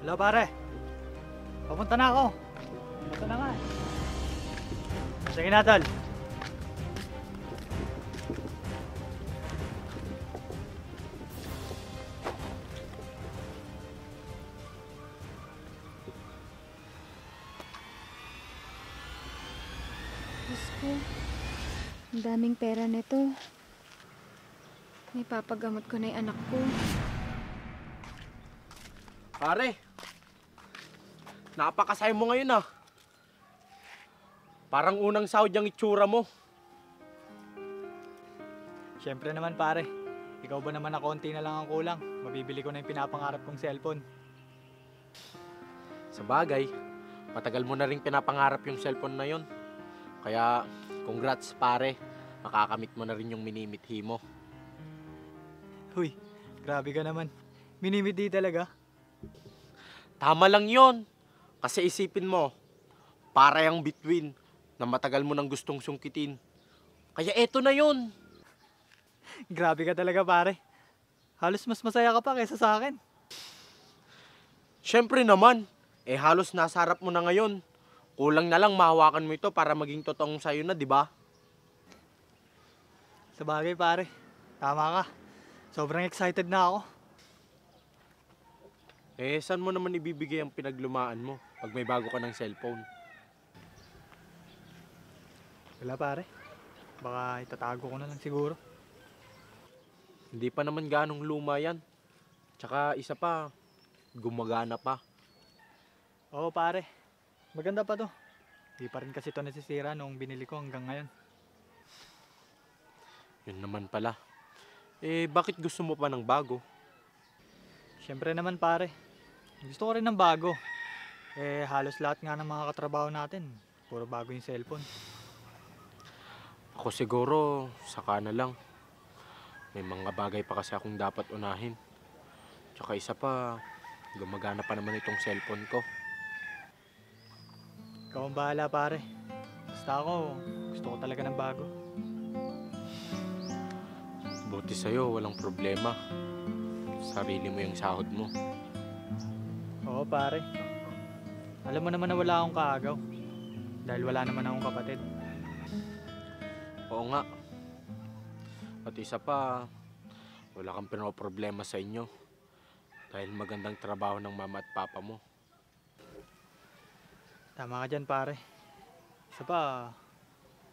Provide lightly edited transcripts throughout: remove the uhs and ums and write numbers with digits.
Hello pare, papunta na ako. Ito na nga eh. Sige na tol. Diyos ko, ang daming pera nito. May papagamot ko na yung anak ko. Pare, napakasaya mo ngayon ah. Parang unang sahod yung itsura mo. Siyempre naman pare, ikaw ba naman na konti na lang ang kulang? Mabibili ko na yung pinapangarap kong cellphone. Sa bagay, matagal mo na rin pinapangarap yung cellphone na yon. Kaya, congrats pare, makakamit mo na rin yung minimithi mo. Huy, grabe ka naman. Minimiti talaga. Tama lang yon. Kasi isipin mo, para yung bituin na matagal mo nang gustong sungkitin. Kaya eto na yon. Grabe ka talaga pare. Halos mas masaya ka pa kaysa sa akin. Siyempre naman, halos nasa harap mo na ngayon. Kulang na lang mahawakan mo ito para maging totoong sa'yo na, di ba? Sa bagay pare, tama ka. Sobrang excited na ako. Saan mo naman ibibigay ang pinaglumaan mo pag may bago ka ng cellphone? Wala pare, baka itatago ko na lang siguro. Hindi pa naman ganong luma yan. Tsaka isa pa, gumagana pa. Oo pare, maganda pa to. Di pa rin kasi to nasisira noong binili ko hanggang ngayon. Yun naman pala. Bakit gusto mo pa ng bago? Siyempre naman pare, gusto ko rin ng bago. Halos lahat nga ng mga katrabaho natin, puro bago yung cellphone. Ako siguro, saka na lang. May mga bagay pa kasi akong dapat unahin. Tsaka isa pa, gumagana pa naman itong cellphone ko. Ikaw ang bahala pare. Basta ako, gusto ko talaga ng bago. Buti sa'yo, walang problema. Sarili mo yung sahod mo. Oo pare. Alam mo naman na wala akong kaagaw. Dahil wala naman akong kapatid. Oo nga. At isa pa, wala kang pinoproblema sa inyo. Dahil magandang trabaho ng mama at papa mo. Tama ka dyan pare. Isa pa,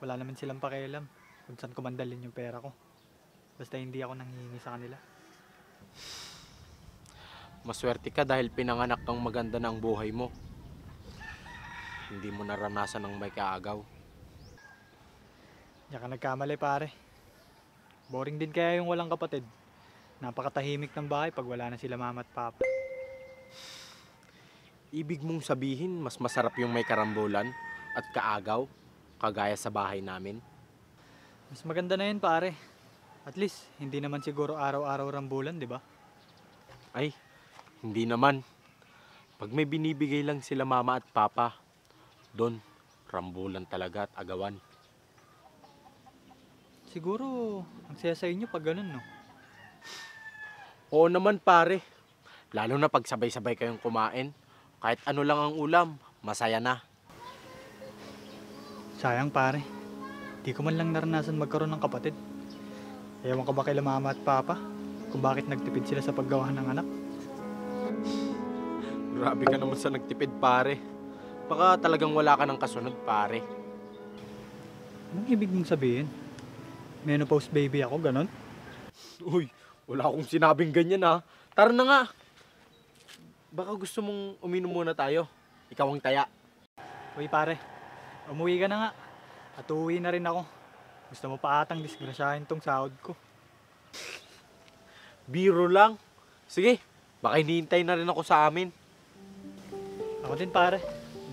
wala naman silang pakialam kung saan ko mandalin yung pera ko. Basta hindi ako nanghihingi sa kanila. Maswerte ka dahil pinanganak kang maganda ng buhay mo. Hindi mo naranasan ng may kaagaw. Diyan ka nagkamali pare. Boring din kaya yung walang kapatid. Napakatahimik ng bahay pag wala na sila mama at papa. Ibig mong sabihin, mas masarap yung may karambulan at kaagaw, kagaya sa bahay namin? Mas maganda na yun pare. At least, hindi naman siguro araw-araw rambulan, di ba? Ay, hindi naman. Pag may binibigay lang sila mama at papa, doon, rambulan talaga at agawan. Siguro, ang saya sa inyo pag ganun, no? Oo naman pare. Lalo na pag sabay-sabay kayong kumain. Kahit ano lang ang ulam, masaya na. Sayang pare. Di ko man lang naranasan magkaroon ng kapatid. Ewan ka ba kay mama at papa? Kung bakit nagtipid sila sa paggawa ng anak? Grabe ka naman sa nagtipid pare. Baka talagang wala ka ng kasunod pare. Anong ibig mong sabihin? Menopause baby ako, ganon? Uy, wala akong sinabing ganyan ha. Tara na nga. Baka gusto mong uminom muna tayo. Ikaw ang taya. Uy pare, umuwi ka na nga. At uuwi na rin ako. Gusto mo pa atang disgrasyahin tong sahod ko. Biro lang. Sige, baka hinihintay na rin ako sa amin. Ako din pare,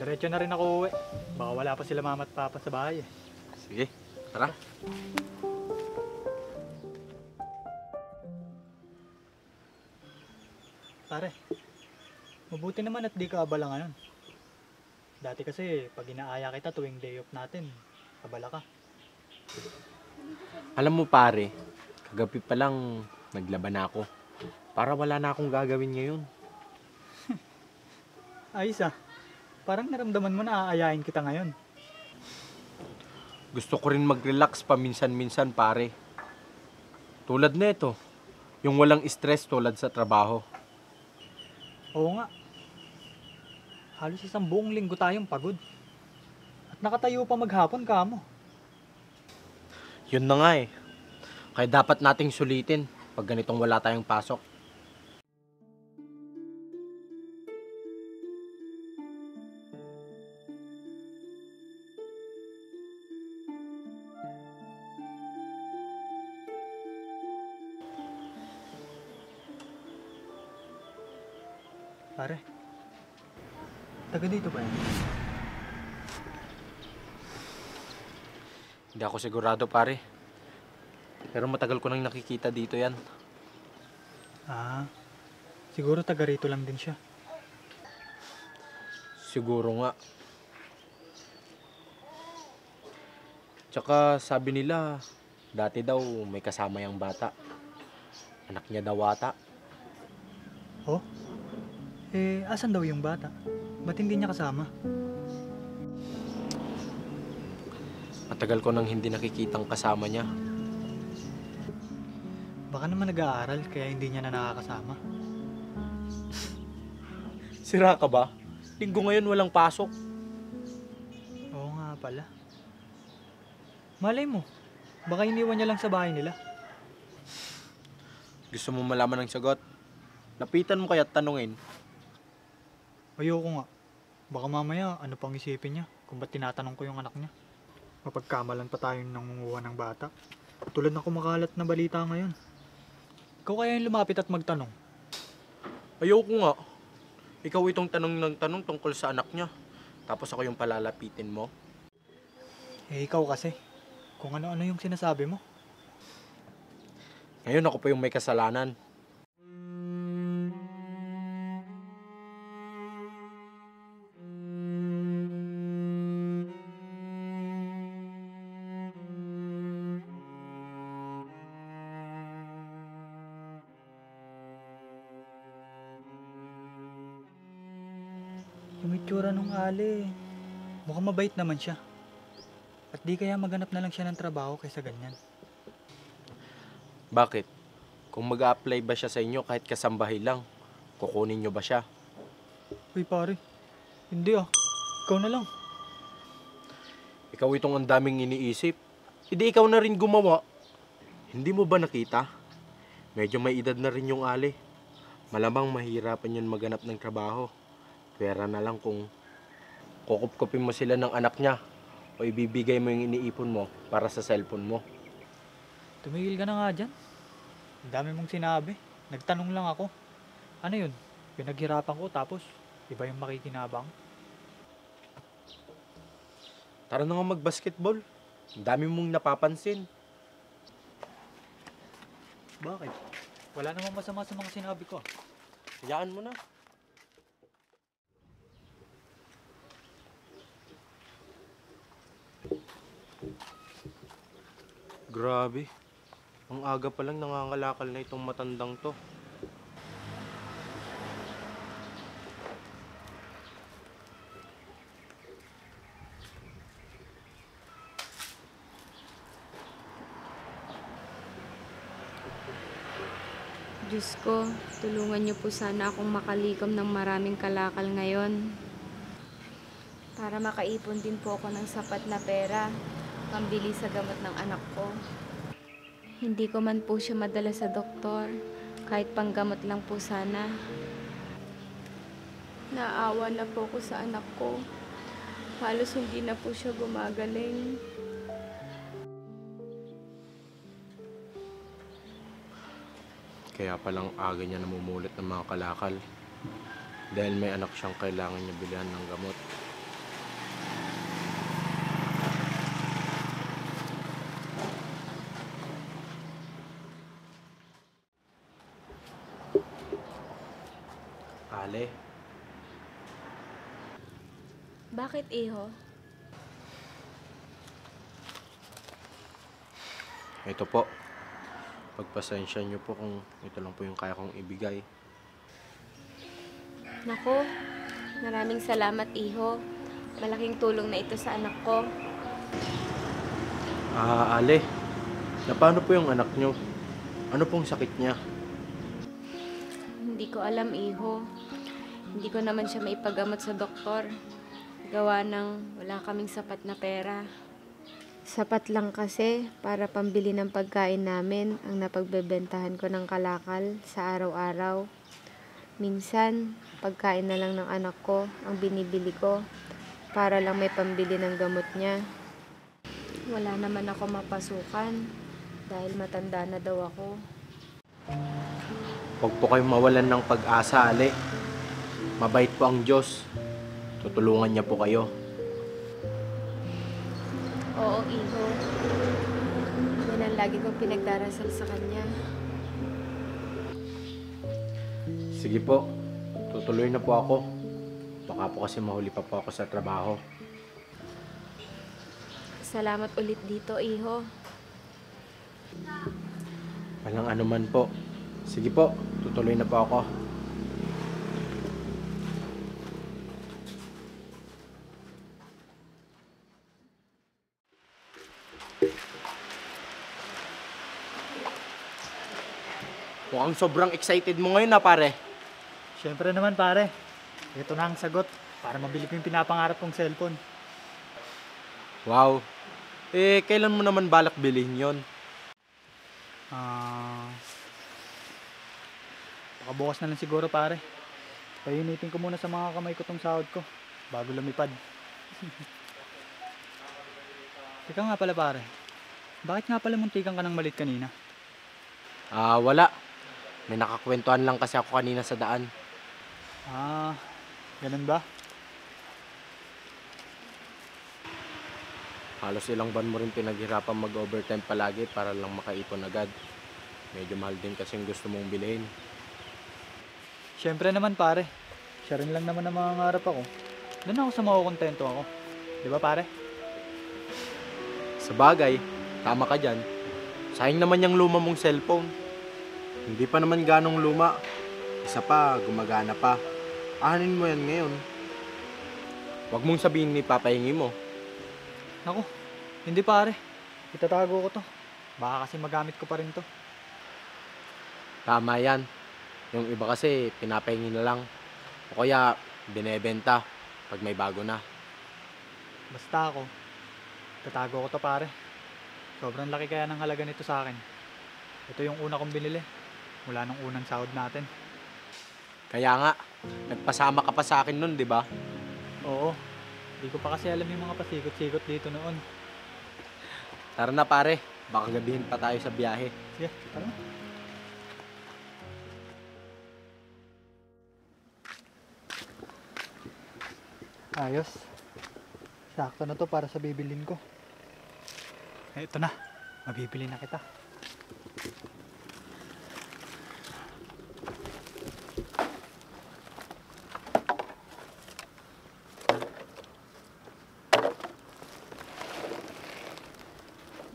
diretso na rin ako uuwi. Baka wala pa sila mama at papa sa bahay eh. Sige, tara. Pare, mabuti naman at di ka abala ngayon. Dati kasi pag inaaya kita tuwing day off natin, abala ka. Alam mo pare, kagabi pa lang naglaban ako. Para wala na akong gagawin ngayon. Ayos ah. Parang naramdaman mo na aayain kita ngayon. Gusto ko rin mag-relax paminsan-minsan, pare. Tulad nito, yung walang stress tulad sa trabaho. Oo nga. Halos isang buong linggo tayong pagod. At nakatayo pa maghapon kamo. Yun na nga eh. Kaya dapat nating sulitin pag ganitong wala tayong pasok. Pare, taga dito ba yan? Hindi ako sigurado, pare. Pero matagal ko nang nakikita dito yan. Ah, siguro taga rito lang din siya. Siguro nga. Tsaka sabi nila, dati daw may kasama yung bata. Anak niya daw ata. Oh? Asan daw yung bata? Ba't hindi niya kasama? Matagal ko nang hindi nakikitang kasama niya. Baka naman nag-aaral kaya hindi niya na nakakasama. Sira ka ba? Linggo ngayon walang pasok. Oo nga pala. Malay mo, baka iniwan niya lang sa bahay nila. Gusto mo malaman ng sagot? Lapitan mo kaya at tanungin. Ayoko nga. Baka mamaya ano pang isipin niya kung ba't tinatanong ko yung anak niya. Mapagkamalan pa tayong nangunguha ng bata. Tulad ng kumakalat na balita ngayon. Ikaw kaya yung lumapit at magtanong. Ayoko nga. Ikaw itong tanong ng tanong tungkol sa anak niya. Tapos ako yung palalapitin mo. Ikaw kasi. Kung ano-ano yung sinasabi mo. Ngayon ako pa yung may kasalanan. Yung itsura nung Ali, mukhang mabait naman siya. At di kaya maghanap na lang siya ng trabaho kaysa ganyan. Bakit? Kung mag-a-apply ba siya sa inyo kahit kasambahay lang, kukunin nyo ba siya? Uy pare, hindi ah. Ikaw na lang. Ikaw itong ang daming iniisip. Hindi ikaw na rin gumawa. Hindi mo ba nakita? Medyo may edad na rin yung Ali. Malamang mahirapan yun maghanap ng trabaho. Pera na lang kung kukup-kupin mo sila ng anak niya o ibibigay mo yung iniipon mo para sa cellphone mo. Tumigil ka na nga dyan. Ang dami mong sinabi. Nagtanong lang ako. Ano yun? Pinaghirapan ko tapos iba yung makikinabang. Tara na nga mag-basketball. Ang dami mong napapansin. Bakit? Wala namang masama sa mga sinabi ko. Hayaan mo na. Grabe. Ang aga pa lang nangangalakal na itong matandang to. Diyos ko, tulungan niyo po sana akong makalikom ng maraming kalakal ngayon. Para makaipon din po ako ng sapat na pera, pambili sa gamot ng anak ko. Hindi ko man po siya madala sa doktor, kahit panggamot lang po sana. Naawa na po ko sa anak ko. Halos hindi na po siya gumagaling. Kaya palang aga niya namumulit ng mga kalakal. Dahil may anak siyang kailangan niya bilhan ng gamot. Ale, Bakit, iho? ito po. Pagpasensya niyo po kung ito lang po yung kaya kong ibigay. Nako, Maraming salamat, Iho. Malaking tulong na ito sa anak ko. Ale, na paano po yung anak nyo? Ano pong sakit niya? Hindi ko alam, Iho. Hindi ko naman siya maipagamot sa doktor. Gawa ng wala kaming sapat na pera. Sapat lang kasi para pambili ng pagkain namin ang napagbebentahan ko ng kalakal sa araw-araw. Minsan, pagkain na lang ng anak ko ang binibili ko para lang may pambili ng gamot niya. Wala naman ako mapasukan dahil matanda na daw ako. Huwag po kayong mawalan ng pag-asa, Ale. Mabait po ang Diyos. Tutulungan niya po kayo. Oo, Iho. Yan ang lagi kong pinagdarasal sa kanya. Sige po, tutuloy na po ako. Baka po kasi mahuli pa po ako sa trabaho. Salamat ulit dito, Iho. Walang anuman po. Sige po, tutuloy na po ako. Mukhang sobrang excited mo ngayon na pare. Siyempre naman pare, ito na ang sagot para mabili ko yung pinapangarap kong cellphone. Wow. Kailan mo naman balak bilhin yon? Baka bukas na lang siguro pare. Painitin ko muna sa mga kamay ko tong sahod ko bago lumipad. Teka nga pala pare, bakit nga pala muntikan ka ng malit kanina? Wala. May nakakwentuhan lang kasi ako kanina sa daan. Ganun ba? Halos ilang buwan mo rin pinaghirapan mag-overtime palagi para lang makaipon agad. Medyo mahal din kasi gusto mong bilhin. Siyempre naman pare, siya rin lang naman ang mga ngarap ako. Doon ako sa makukontento ako. Di ba pare? Sa bagay, tama ka dyan. Sayang naman yung luma mong cellphone. Hindi pa naman ganong luma. Isa pa, gumagana pa. Ahanin mo yan ngayon. Huwag mong sabihin ni papahingi mo. Naku, hindi pare. Itatago ko to. Baka kasi magamit ko pa rin to. Tama yan. Yung iba kasi pinapahingi na lang. O kaya binebenta pag may bago na. Basta ako, itatago ko to pare. Sobrang laki kaya ng halaga nito sa akin. Ito yung una kong binili. Mula nung unang sahod natin. Kaya nga, nagpasama ka pa sa akin nun, di ba? Oo. Hindi ko pa kasi alam yung mga pasikot-sikot dito noon. Tara na pare, baka gabihin pa tayo sa biyahe. Sige, tara na. Ayos. Sakto na to para sa bibilin ko. Ito na. Mabibili na kita.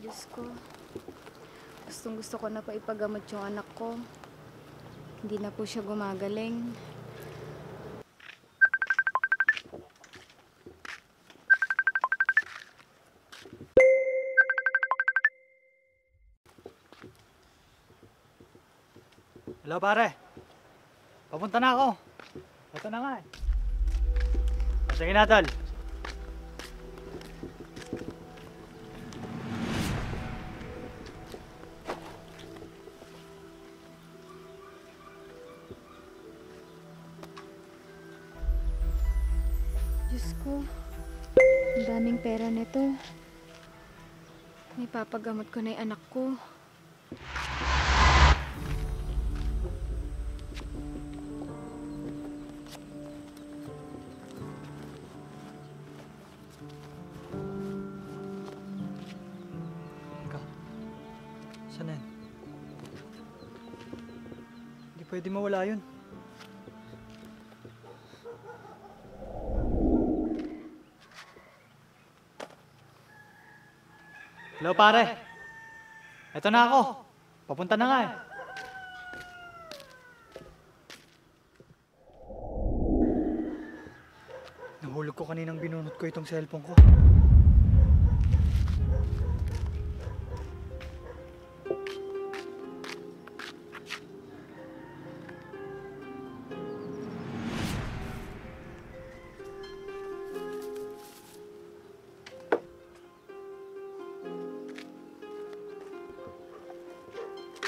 Diyos ko, gusto ko na pa ipagamot yung anak ko. Hindi na po siya gumagaling. Hello pare. Papunta na ako. Ito na nga eh. Sige na tol. Diyos ko, ang daming pera nito. May papagamot ko na yung anak ko. Teka. Saan na yan? Hindi pwede mawala yun. Hello pare. Eto na ako. Papunta na nga eh. ko kaninang binunot ko itong cellphone ko.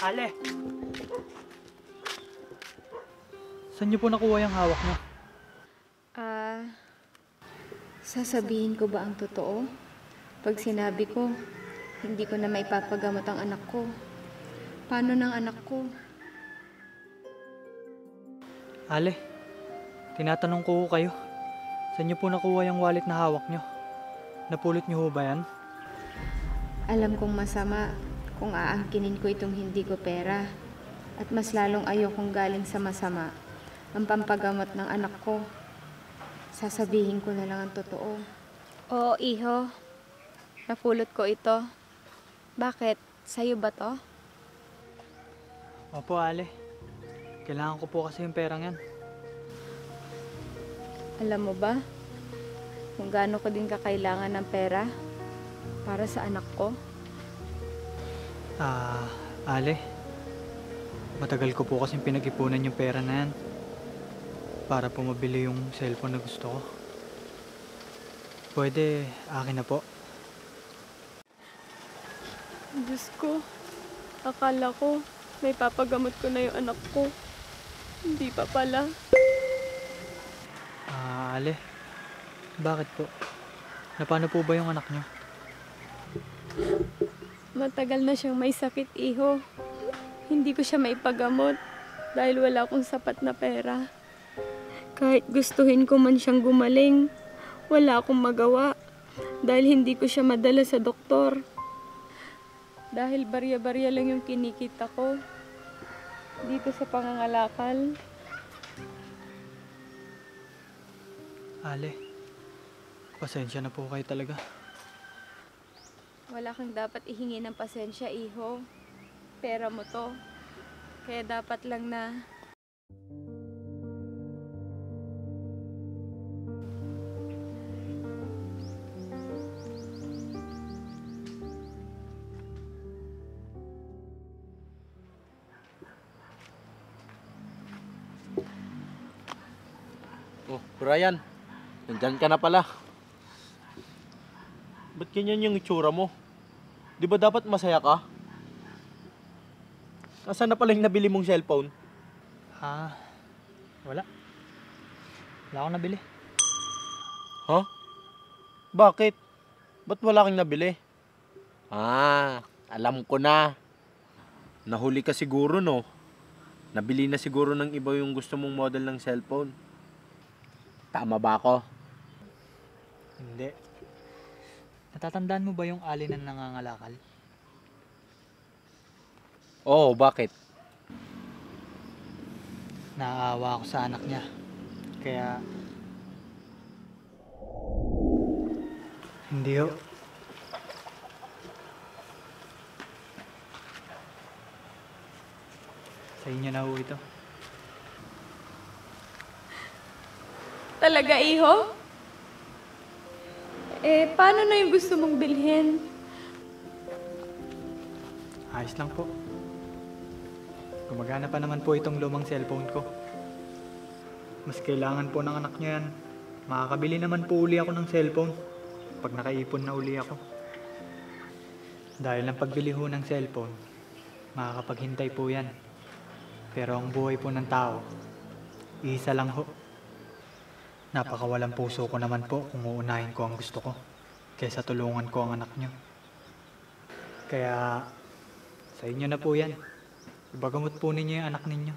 Ale! Saan niyo po nakuha yung hawak niyo? Sasabihin ko ba ang totoo? Pag sinabi ko, hindi ko na maipapagamot ang anak ko. Paano ng anak ko? Ale, tinatanong ko kayo. Saan niyo po nakuha yung wallet na hawak niyo? Napulot niyo ho ba yan? Alam kong masama kung aangkinin ko itong hindi ko pera. At mas lalong ayokong galing sa masama ang pampagamot ng anak ko. Sasabihin ko na lang ang totoo. Oo, iho. Napulot ko ito. Bakit? Sa'yo ba to? Opo, Ale. Kailangan ko po kasi yung perang yan. Alam mo ba kung gaano ko din kakailangan ng pera para sa anak ko? Ale. Matagal ko po kasing pinag-ipunan yung pera na yan para po mabili yung cellphone na gusto ko. Pwede, akin na po. Diyos ko, akala ko may papagamot ko na yung anak ko. Hindi pa pala. Ale, bakit po? Paano po ba yung anak niyo? Matagal na siyang may sakit, iho. Hindi ko siya maipagamot dahil wala akong sapat na pera. Kahit gustuhin ko man siyang gumaling, wala akong magawa dahil hindi ko siya madala sa doktor. Dahil barya-barya lang yung kinikita ko dito sa pangangalakal. Ale, pasensya na po kayo talaga. Wala kang dapat ihingi ng pasensya, iho. Pera mo to. Kaya dapat lang na Oh, Brian, nandyan ka na pala. Ba't ganyan yung itsura mo? Di ba dapat masaya ka? Nasaan na pala yung nabili mong cellphone? Wala. Wala akong nabili. Ha? Bakit? Ba't wala kang nabili? Alam ko na. Nahuli ka siguro, no? Nabili na siguro ng iba yung gusto mong model ng cellphone. Tama ba ako? Hindi. Natatandaan mo ba yung Ali na nangangalakal? Oo, bakit? Naaawa ako sa anak niya. Kaya... Hindi ho. Sa inyo na ho ito. Talaga, iho? Paano na yung gusto mong bilhin? Ayos lang po. Gumagana pa naman po itong lumang cellphone ko. Mas kailangan po ng anak niya yan. Makakabili naman po uli ako ng cellphone pag nakaipon na uli ako. Dahil ang pagbili ho ng cellphone, makakapaghintay po yan. Pero ang buhay po ng tao, isa lang ho. Napakawalang puso ko naman po kung uunahin ko ang gusto ko kaysa tulungan ko ang anak niyo. Kaya sa inyo na po yan. Ibagamot po ninyo yung anak ninyo.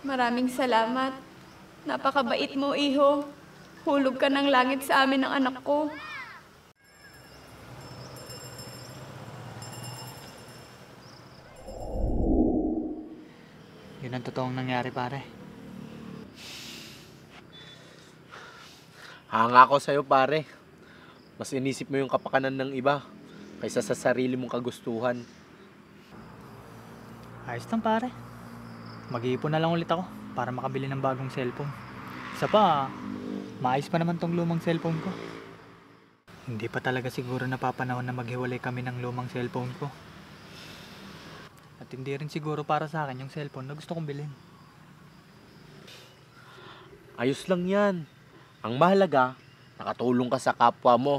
Maraming salamat. Napakabait mo, iho. Hulog ka ng langit sa amin ng anak ko. Yun ang totoong nangyari, pare. Hanga ko sa'yo, pare. Mas inisip mo yung kapakanan ng iba kaysa sa sarili mong kagustuhan. Ayos lang, pare. Mag-iipon na lang ulit ako para makabili ng bagong cellphone. Isa pa, Maayos pa naman tong lumang cellphone ko. Hindi pa talaga siguro napapanahon na maghiwalay kami ng lumang cellphone ko. At hindi rin siguro para sa akin yung cellphone na gusto kong bilhin. Ayos lang yan. Ang mahalaga, nakatulong ka sa kapwa mo.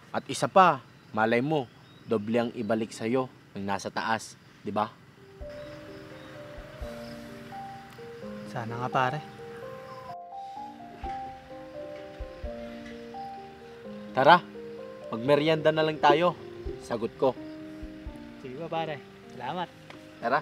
At isa pa, malay mo, doble ang ibalik sa'yo ng nasa taas. Di ba? Sana nga pare. Tara, magmerienda na lang tayo. Sagot ko. Sige ba pare? Salamat. Tara.